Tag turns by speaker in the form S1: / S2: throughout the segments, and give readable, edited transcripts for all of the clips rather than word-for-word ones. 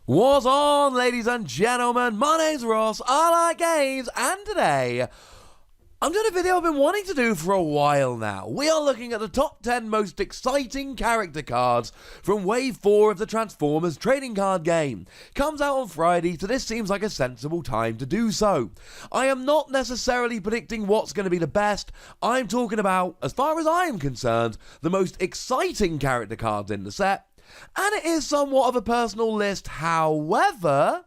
S1: What's on, ladies and gentlemen? My name's Ross, I like games, and today I'm doing a video I've been wanting to do for a while now. We are looking at the top 10 most exciting character cards from Wave 4 of the Transformers trading card game. Comes out on Friday, so this seems like a sensible time to do so. I am not necessarily predicting what's going to be the best. I'm talking about, as far as I am concerned, the most exciting character cards in the set. And it is somewhat of a personal list, however,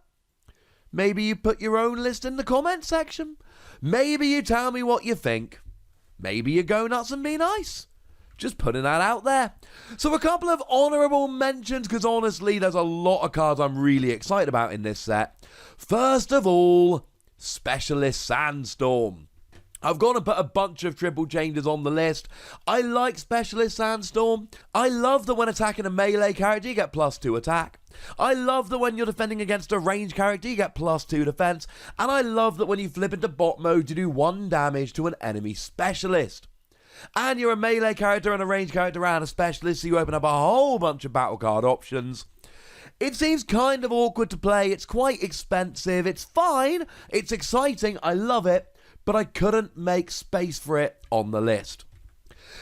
S1: maybe you put your own list in the comment section. Maybe you tell me what you think. Maybe you go nuts and be nice. Just putting that out there. So a couple of honourable mentions, because honestly, there's a lot of cards I'm really excited about in this set. First of all, Specialist Sandstorm. I've gone and put a bunch of triple changes on the list. I like Specialist Sandstorm. I love that when attacking a melee character, you get +2 attack. I love that when you're defending against a ranged character, you get +2 defense. And I love that when you flip into bot mode, you do 1 damage to an enemy specialist. And you're a melee character and a ranged character and a specialist, so you open up a whole bunch of battle card options. It seems kind of awkward to play. It's quite expensive. It's fine. It's exciting. I love it. But I couldn't make space for it on the list.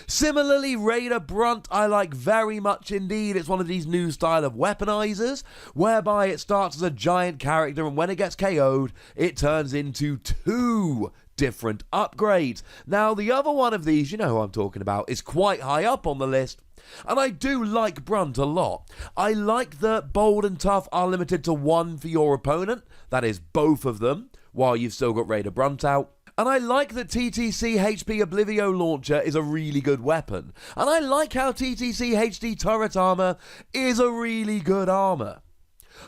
S1: Similarly, Raider Brunt I like very much indeed. It's one of these new style of weaponizers, whereby it starts as a giant character and when it gets KO'd, it turns into 2 different upgrades. Now, the other one of these, you know who I'm talking about, is quite high up on the list. And I do like Brunt a lot. I like that Bold and Tough are limited to 1 for your opponent. That is both of them, while you've still got Raider Brunt out. And I like that TTC HP Oblivio Launcher is a really good weapon. And I like how TTC HD Turret Armor is a really good armor.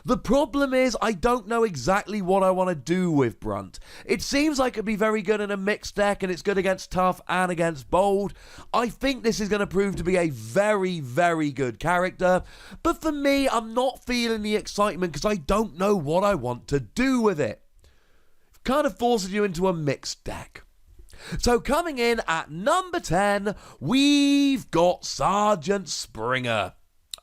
S1: The problem is, I don't know exactly what I want to do with Brunt. It seems like it'd be very good in a mixed deck, and it's good against Tough and against Bold. I think this is going to prove to be a very, very good character. But for me, I'm not feeling the excitement because I don't know what I want to do with it. Kind of forces you into a mixed deck. So coming in at number 10, we've got Sergeant Springer.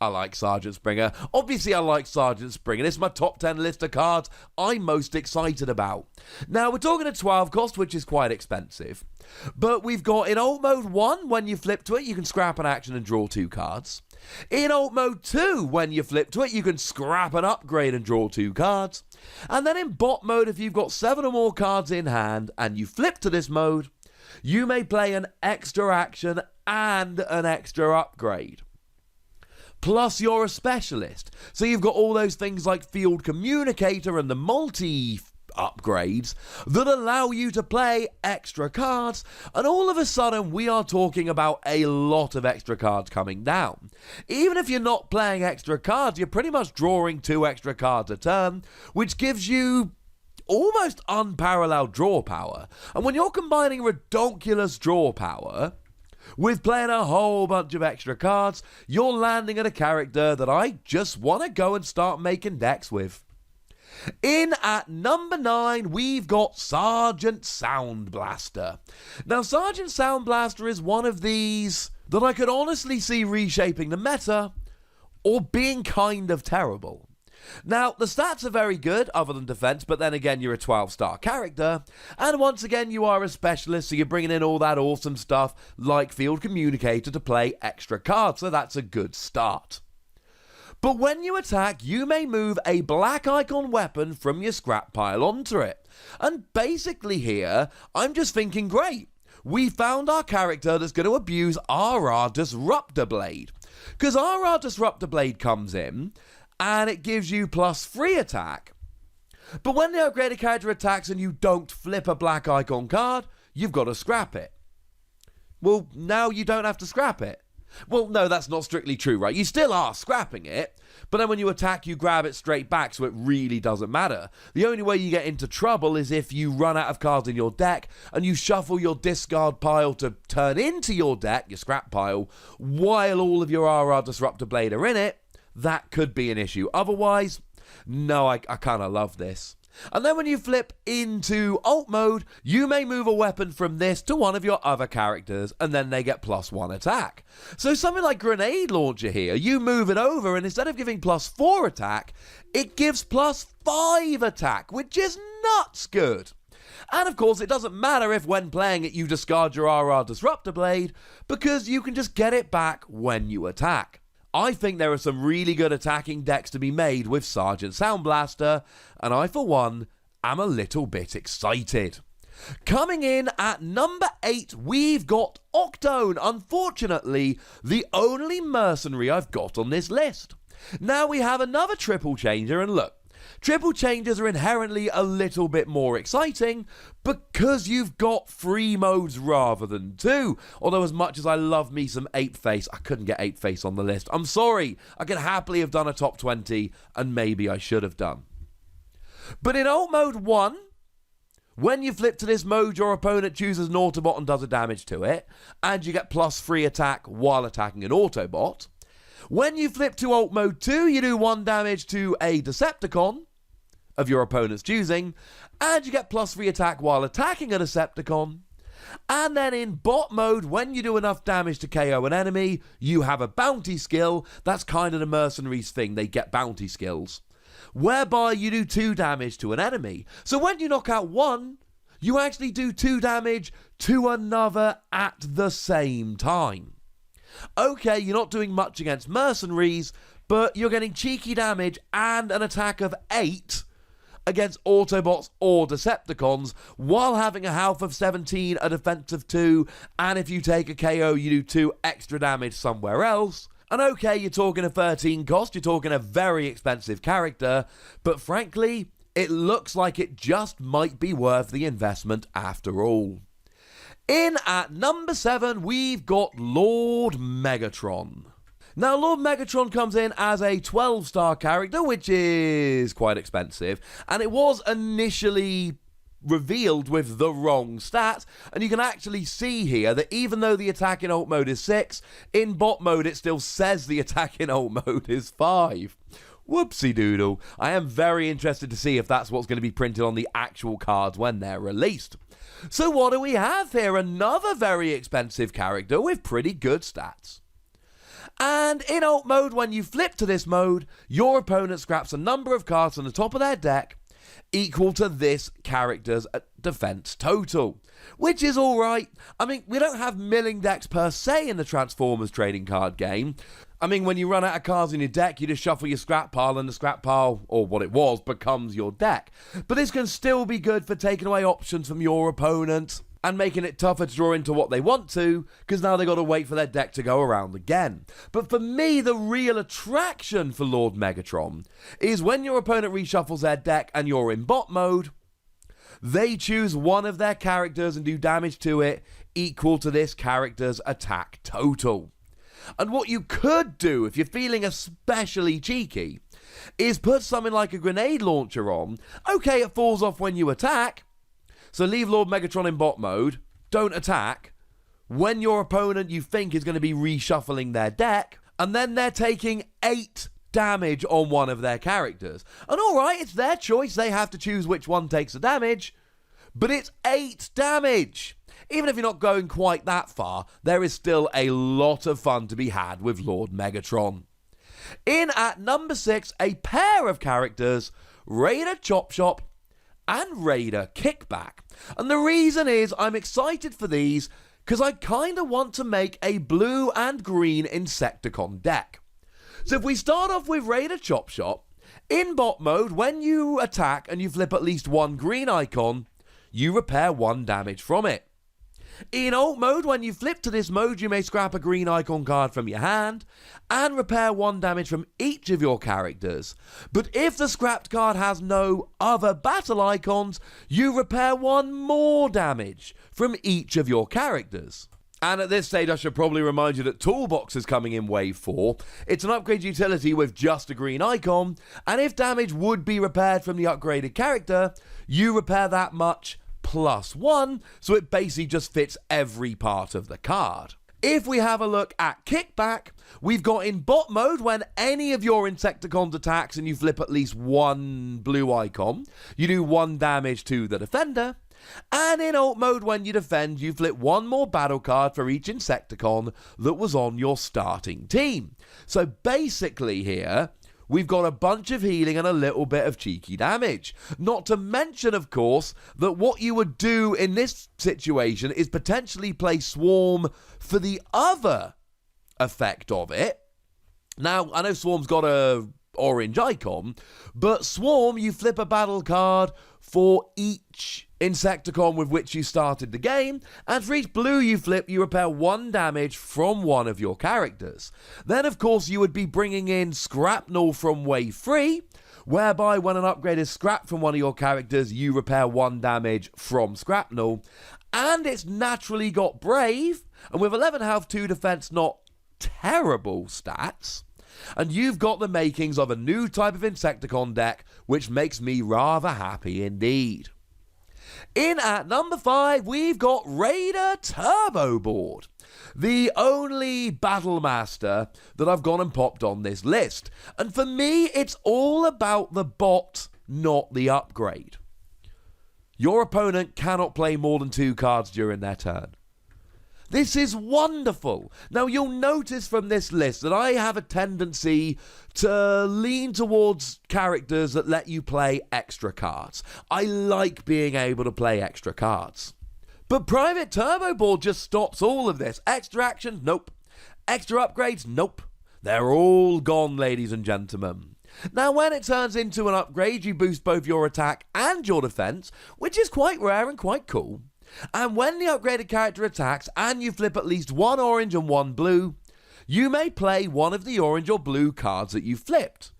S1: I like Sergeant Springer. Obviously, I like Sergeant Springer. This is my top 10 list of cards I'm most excited about. Now, we're talking a 12 cost, which is quite expensive. But we've got in Alt Mode 1, when you flip to it, you can scrap an action and draw 2 cards. In Alt Mode 2, when you flip to it, you can scrap an upgrade and draw 2 cards. And then in Bot Mode, if you've got 7 or more cards in hand and you flip to this mode, you may play an extra action and an extra upgrade. Plus, you're a specialist. So you've got all those things like Field Communicator and the multi upgrades that allow you to play extra cards, and all of a sudden we are talking about a lot of extra cards coming down. Even if you're not playing extra cards, you're pretty much drawing 2 extra cards a turn, which gives you almost unparalleled draw power. And when you're combining ridiculous draw power with playing a whole bunch of extra cards, you're landing at a character that I just want to go and start making decks with. In at number 9, we've got Sergeant Soundblaster. Now, Sergeant Soundblaster is one of these that I could honestly see reshaping the meta or being kind of terrible. Now, the stats are very good, other than defense, but then again, you're a 12-star character. And once again, you are a specialist, so you're bringing in all that awesome stuff like Field Communicator to play extra cards, so that's a good start. But when you attack, you may move a black icon weapon from your scrap pile onto it. And basically here, I'm just thinking, great, we found our character that's going to abuse RR Disruptor Blade. Because RR Disruptor Blade comes in, and it gives you +3 attack. But when the upgraded character attacks and you don't flip a black icon card, you've got to scrap it. Well, now you don't have to scrap it. Well, no, that's not strictly true, right? You still are scrapping it, but then when you attack, you grab it straight back, so it really doesn't matter. The only way you get into trouble is if you run out of cards in your deck, and you shuffle your discard pile to turn into your deck, your scrap pile, while all of your RR Disruptor Blade are in it. That could be an issue. Otherwise, no, I kind of love this. And then when you flip into alt mode, you may move a weapon from this to one of your other characters, and then they get +1 attack. So something like Grenade Launcher here, you move it over, and instead of giving +4 attack, it gives +5 attack, which is nuts good. And of course, it doesn't matter if when playing it you discard your RR Disruptor Blade, because you can just get it back when you attack. I think there are some really good attacking decks to be made with Sergeant Soundblaster, and I, for one, am a little bit excited. Coming in at number 8, we've got Octone, unfortunately, the only mercenary I've got on this list. Now we have another triple changer, and look, triple changes are inherently a little bit more exciting because you've got 3 modes rather than 2. Although as much as I love me some Ape Face, I couldn't get Ape Face on the list. I'm sorry, I could happily have done a top 20, and maybe I should have done. But in alt mode 1, when you flip to this mode, your opponent chooses an Autobot and does a damage to it, and you get +3 attack while attacking an Autobot. When you flip to alt mode 2, you do 1 damage to a Decepticon of your opponent's choosing, and you get +3 attack while attacking a Decepticon. And then in bot mode, when you do enough damage to KO an enemy, you have a bounty skill. That's kind of the mercenaries thing, they get bounty skills, whereby you do 2 damage to an enemy. So when you knock out one, you actually do 2 damage to another at the same time. Okay, you're not doing much against mercenaries, but you're getting cheeky damage and an attack of 8 against Autobots or Decepticons, while having a health of 17, a defense of 2, and if you take a KO, you do 2 extra damage somewhere else. And okay, you're talking a 13 cost, you're talking a very expensive character, but frankly, it looks like it just might be worth the investment after all. In at number 7, we've got Lord Megatron. Now, Lord Megatron comes in as a 12-star character, which is quite expensive, and it was initially revealed with the wrong stats, and you can actually see here that even though the attack in alt mode is 6, in bot mode it still says the attack in alt mode is 5. Whoopsie doodle. I am very interested to see if that's what's going to be printed on the actual cards when they're released. So what do we have here? Another very expensive character with pretty good stats. And in alt mode, when you flip to this mode, your opponent scraps a number of cards on the top of their deck equal to this character's defense total, which is alright. I mean, we don't have milling decks per se in the Transformers trading card game. I mean, when you run out of cards in your deck, you just shuffle your scrap pile, and the scrap pile, or what it was, becomes your deck. But this can still be good for taking away options from your opponent and making it tougher to draw into what they want to, because now they've got to wait for their deck to go around again. But for me, the real attraction for Lord Megatron is when your opponent reshuffles their deck and you're in bot mode, they choose one of their characters and do damage to it equal to this character's attack total. And what you could do, if you're feeling especially cheeky, is put something like a grenade launcher on. Okay, it falls off when you attack, so leave Lord Megatron in bot mode, don't attack, when your opponent you think is going to be reshuffling their deck, and then they're taking 8 damage on one of their characters. And alright, it's their choice, they have to choose which one takes the damage, but it's 8 damage! Even if you're not going quite that far, there is still a lot of fun to be had with Lord Megatron. In at number 6, a pair of characters, Raider Chop Shop and Raider Kickback. And the reason is I'm excited for these because I kind of want to make a blue and green Insecticon deck. So if we start off with Raider Chop Shop, in bot mode, when you attack and you flip at least 1 green icon, you repair 1 damage from it. In alt mode, when you flip to this mode, you may scrap a green icon card from your hand and repair 1 damage from each of your characters. But if the scrapped card has no other battle icons, you repair 1 more damage from each of your characters. And at this stage, I should probably remind you that Toolbox is coming in Wave 4. It's an upgrade utility with just a green icon, and if damage would be repaired from the upgraded character, you repair that much +1, so it basically just fits every part of the card. If we have a look at Kickback, we've got in bot mode when any of your Insecticons attacks and you flip at least one blue icon, you do 1 damage to the defender. And in alt mode when you defend, you flip one more battle card for each Insecticon that was on your starting team. So basically here, we've got a bunch of healing and a little bit of cheeky damage. Not to mention, of course, that what you would do in this situation is potentially play Swarm for the other effect of it. Now, I know Swarm's got a orange icon, but Swarm, you flip a battle card for each Insecticon with which you started the game, and for each blue you flip, you repair 1 damage from one of your characters. Then, of course, you would be bringing in Scrapnel from Wave 3, whereby when an upgrade is scrapped from one of your characters, you repair 1 damage from Scrapnel. And it's naturally got Brave, and with 11 health, 2 defense, not terrible stats. And you've got the makings of a new type of Insecticon deck, which makes me rather happy indeed. In at number 5, we've got Raider Turbo Board, the only Battle Master that I've gone and popped on this list. And for me, it's all about the bot, not the upgrade. Your opponent cannot play more than 2 cards during their turn. This is wonderful. Now, you'll notice from this list that I have a tendency to lean towards characters that let you play extra cards. I like being able to play extra cards. But Private Turbo Board just stops all of this. Extra actions? Nope. Extra upgrades? Nope. They're all gone, ladies and gentlemen. Now, when it turns into an upgrade, you boost both your attack and your defense, which is quite rare and quite cool. And when the upgraded character attacks and you flip at least 1 orange and 1 blue, you may play one of the orange or blue cards that you flipped.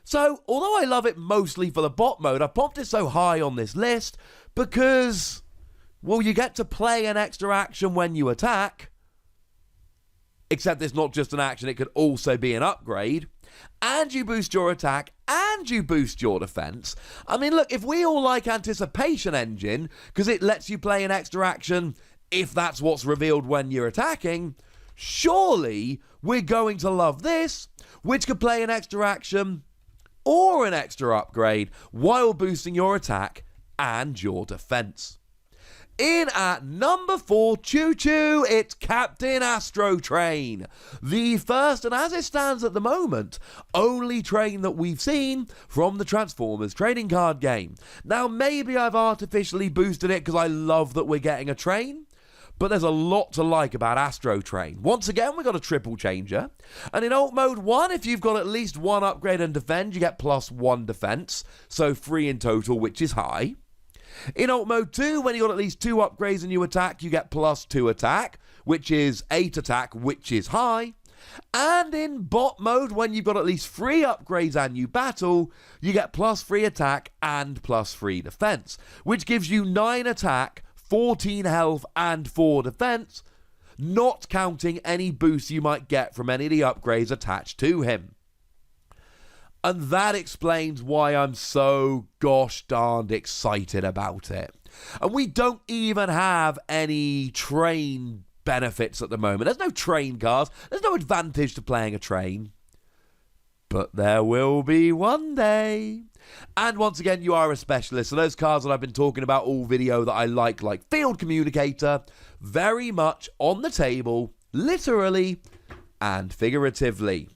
S1: So, although I love it mostly for the bot mode, I popped it so high on this list because, well, you get to play an extra action when you attack, except it's not just an action, it could also be an upgrade, and you boost your attack and you boost your defense. I mean, look, if we all like Anticipation Engine, because it lets you play an extra action if that's what's revealed when you're attacking, surely we're going to love this, which could play an extra action or an extra upgrade while boosting your attack and your defense. In at number 4, choo-choo, it's Captain Astrotrain. The first, and as it stands at the moment, only train that we've seen from the Transformers trading card game. Now, maybe I've artificially boosted it because I love that we're getting a train, but there's a lot to like about Astrotrain. Once again, we've got a triple changer. And in alt mode 1, if you've got at least 1 upgrade and defend, you get +1 defense, so 3 in total, which is high. In alt mode 2, when you've got at least 2 upgrades and you attack, you get +2 attack, which is 8 attack, which is high. And in bot mode, when you've got at least 3 upgrades and you battle, you get +3 attack and +3 defense, which gives you 9 attack, 14 health, and 4 defense, not counting any boosts you might get from any of the upgrades attached to him. And that explains why I'm so gosh darned excited about it. And we don't even have any train benefits at the moment. There's no train cards. There's no advantage to playing a train. But there will be one day. And once again, you are a specialist. So those cards that I've been talking about all video that I like Field Communicator, very much on the table, literally and figuratively.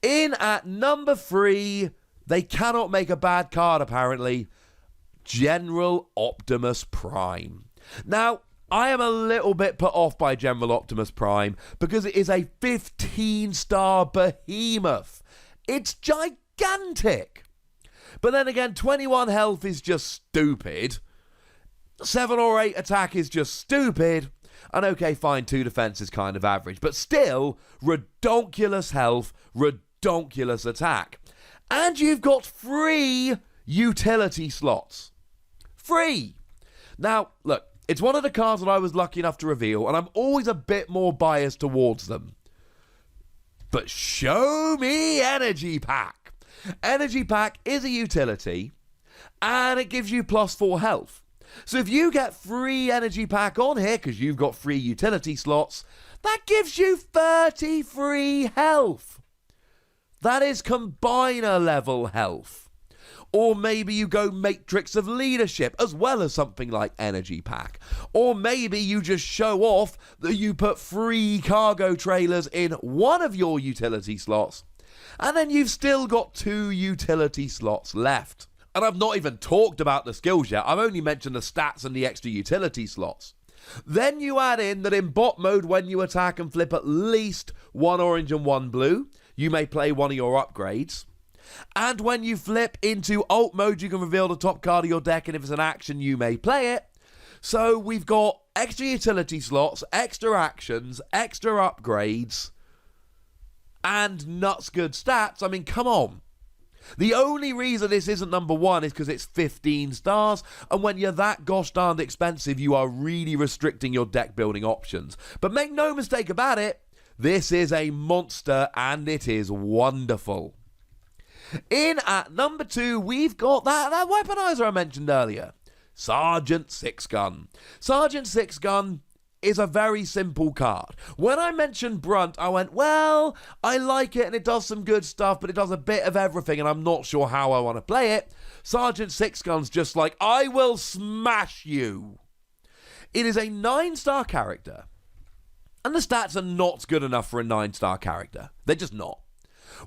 S1: In at number 3, they cannot make a bad card apparently, General Optimus Prime. Now, I am a little bit put off by General Optimus Prime because it is a 15-star behemoth. It's gigantic. But then again, 21 health is just stupid. 7 or 8 attack is just stupid. And okay, fine, 2 defense is kind of average. But still, redonkulous health, redonkulous attack. And you've got 3 utility slots. 3! Now, look, it's one of the cards that I was lucky enough to reveal, and I'm always a bit more biased towards them. But show me Energy Pack. Energy Pack is a utility, and it gives you +4 health. So if you get free energy pack on here, because you've got free utility slots, that gives you 30 free health. That is combiner level health. Or maybe you go Matrix of Leadership as well as something like Energy Pack. Or maybe you just show off that you put free cargo trailers in one of your utility slots, and then you've still got 2 utility slots left. And I've not even talked about the skills yet. I've only mentioned the stats and the extra utility slots. Then you add in that in bot mode, when you attack and flip at least 1 orange and 1 blue, you may play one of your upgrades. And when you flip into alt mode, you can reveal the top card of your deck, and if it's an action, you may play it. So we've got extra utility slots, extra actions, extra upgrades, and nuts good stats. I mean, come on. The only reason this isn't number 1 is because it's 15 stars, and when you're that gosh darned expensive, you are really restricting your deck building options. But make no mistake about it, this is a monster, and it is wonderful. In at number 2, we've got that weaponizer I mentioned earlier, Sergeant Six Gun. Sergeant Six Gun is a very simple card. When I mentioned Brunt, I went, well, I like it and it does some good stuff, but it does a bit of everything and I'm not sure how I want to play it. Sergeant Six Gun's just like, I will smash you. It is a 9-star character, and the stats are not good enough for a 9-star character. They're just not.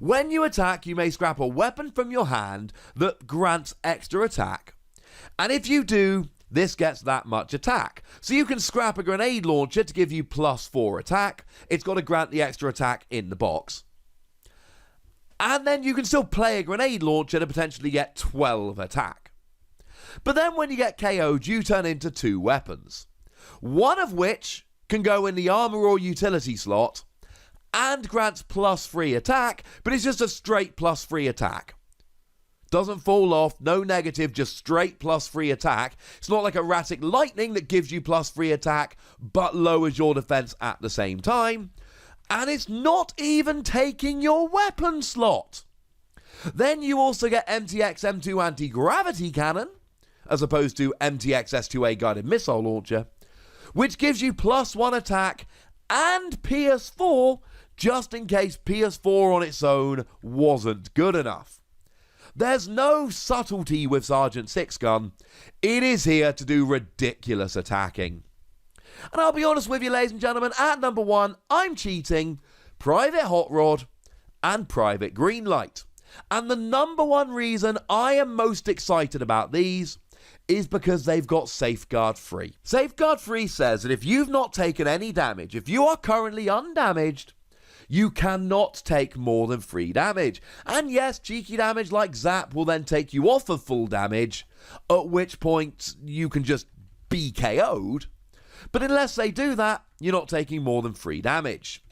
S1: When you attack, you may scrap a weapon from your hand that grants extra attack. And if you do, this gets that much attack. So you can scrap a grenade launcher to give you +4 attack. It's got to grant the extra attack in the box. And then you can still play a grenade launcher to potentially get 12 attack. But then when you get KO'd, you turn into 2 weapons. One of which can go in the armor or utility slot, and grants +3 attack, but it's just a straight +3 attack. Doesn't fall off, no negative, just straight +3 attack. It's not like Erratic Lightning that gives you +3 attack, but lowers your defense at the same time. And it's not even taking your weapon slot. Then you also get MTX M2 Anti-Gravity Cannon, as opposed to MTX S2A Guided Missile Launcher, which gives you +1 attack and PS4, just in case PS4 on its own wasn't good enough. There's no subtlety with Sergeant Six Gun. It is here to do ridiculous attacking. And I'll be honest with you, ladies and gentlemen, at number 1, I'm cheating Private Hot Rod and Private Greenlight. And the number 1 reason I am most excited about these is because they've got Safeguard Free. Safeguard Free says that if you've not taken any damage, if you are currently undamaged, you cannot take more than 3 damage. And yes, cheeky damage like Zap will then take you off of full damage, at which point you can just be KO'd. But unless they do that, you're not taking more than 3 damage.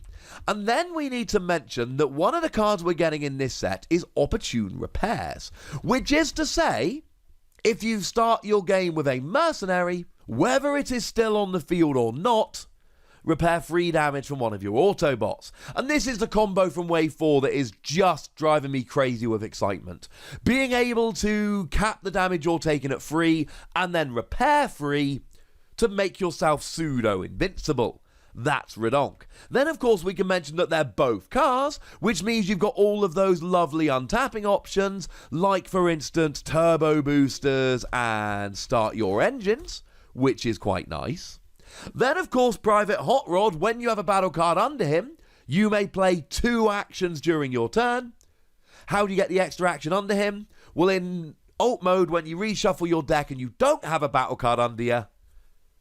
S1: And then we need to mention that one of the cards we're getting in this set is Opportune Repairs, which is to say, if you start your game with a mercenary, whether it is still on the field or not, repair 3 damage from one of your Autobots. And this is the combo from Wave 4 that is just driving me crazy with excitement. Being able to cap the damage you're taking at 3 and then repair 3 to make yourself pseudo-invincible. That's redonk. Then, of course, we can mention that they're both cars, which means you've got all of those lovely untapping options, like, for instance, turbo boosters and start your engines, which is quite nice. Then, of course, Private Hot Rod, when you have a battle card under him, you may play 2 actions during your turn. How do you get the extra action under him? Well, in alt mode, when you reshuffle your deck and you don't have a battle card under you,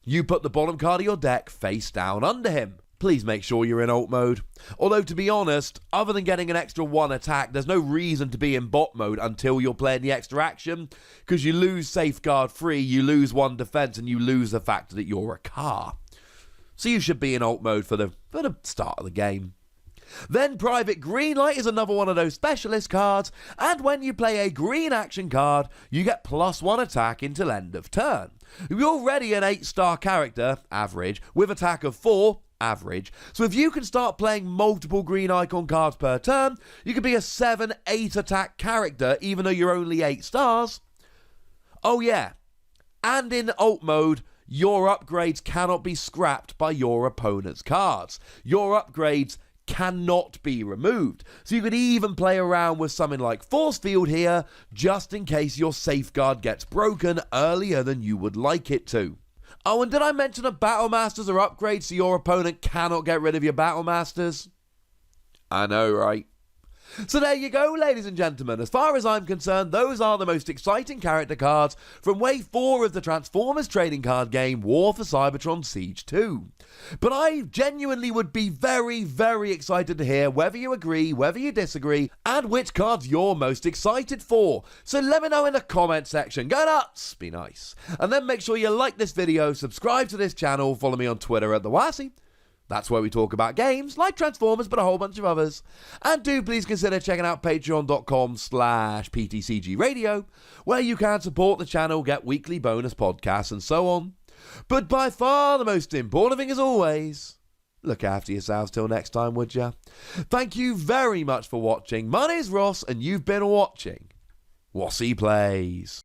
S1: you put the bottom card of your deck face down under him. Please make sure you're in alt mode. Although, to be honest, other than getting an extra 1 attack, there's no reason to be in bot mode until you're playing the extra action, because you lose Safeguard Free, you lose 1 defense, and you lose the fact that you're a car. So you should be in alt mode for the start of the game. Then Private Greenlight is another one of those specialist cards, and when you play a green action card, you get +1 attack until end of turn. You're already an 8-star character, average, with attack of 4, average. So if you can start playing multiple green icon cards per turn, you could be a 7-8 attack character, even though you're only 8 stars. Oh yeah, And in alt mode, your upgrades cannot be scrapped by your opponent's cards. Your upgrades cannot be removed. So you could even play around with something like Force Field here, just in case your safeguard gets broken earlier than you would like it to. Oh, and did I mention that Battle Masters are upgrades so your opponent cannot get rid of your Battle Masters? I know, right? So there you go, ladies and gentlemen. As far as I'm concerned, those are the most exciting character cards from Wave 4 of the Transformers trading card game War for Cybertron Siege 2. But I genuinely would be very, very excited to hear whether you agree, whether you disagree, and which cards you're most excited for. So let me know in the comment section. Go nuts! Be nice. And then make sure you like this video, subscribe to this channel, follow me on Twitter at the Wossy. That's where we talk about games like Transformers, but a whole bunch of others. And do please consider checking out patreon.com/PTCG Radio, where you can support the channel, get weekly bonus podcasts, and so on. But by far the most important thing, as always, look after yourselves till next time, would ya? Thank you very much for watching. My name's Ross, and you've been watching Wossy Plays.